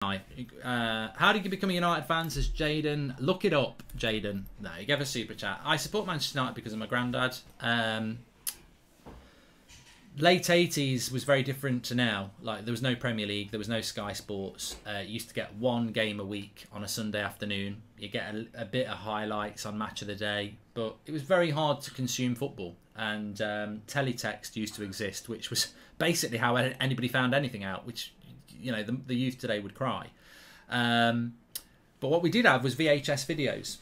How did you become a United fan? Says Jaden. Look it up, Jaden. No, you gave a super chat. I support Manchester United because of my granddad. Late 80s was very different to now. Like, there was no Premier League, there was no Sky Sports. You used to get one game a week on a Sunday afternoon. You get a bit of highlights on Match of the Day, but it was very hard to consume football. And teletext used to exist, which was basically how anybody found anything out, which, you know, the youth today would cry. But what we did have was VHS videos,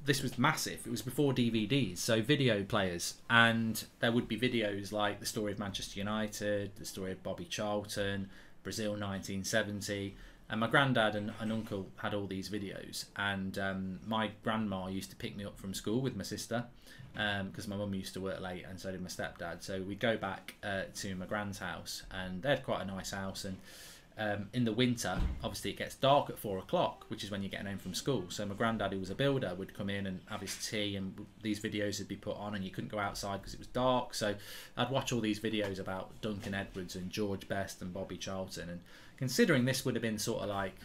this was massive. It was before DVDs, so video players, and there would be videos like the story of Manchester United, the story of Bobby Charlton, Brazil 1970, and my granddad and uncle had all these videos, and my grandma used to pick me up from school with my sister, because my mum used to work late and so did my stepdad, so we'd go back to my grand's house, and they had quite a nice house, and in the winter, obviously it gets dark at 4 o'clock, which is when you're getting home from school. So my granddad, who was a builder, would come in and have his tea, and these videos would be put on, and you couldn't go outside because it was dark. So I'd watch all these videos about Duncan Edwards and George Best and Bobby Charlton. And considering this would have been sort of like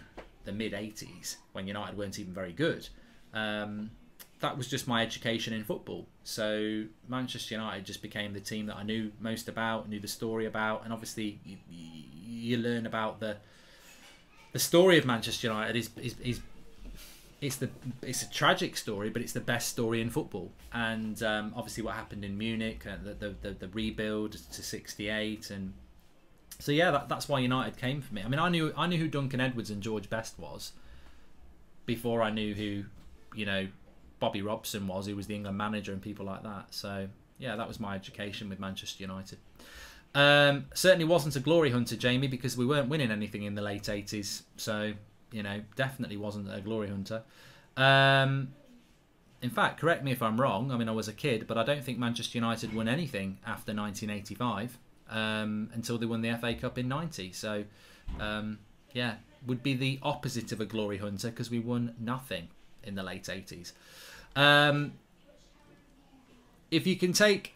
the mid-80s, when United weren't even very good, that was just my education in football. So Manchester United just became the team that I knew most about, knew the story about, and obviously you learn about the story of Manchester United it's a tragic story, but it's the best story in football. And obviously what happened in Munich, the rebuild to '68, and so yeah, that's why United came for me. I mean, I knew who Duncan Edwards and George Best was before I knew who, you know, Bobby Robson was, who was the England manager, and people like that. So yeah, that was my education with Manchester United. Certainly wasn't a glory hunter, Jamie, because we weren't winning anything in the late 80s. So, you know, definitely wasn't a glory hunter. In fact, correct me if I'm wrong. I mean, I was a kid, but I don't think Manchester United won anything after 1985 until they won the FA Cup in '90. So, yeah, would be the opposite of a glory hunter because we won nothing in the late 80s. If you can take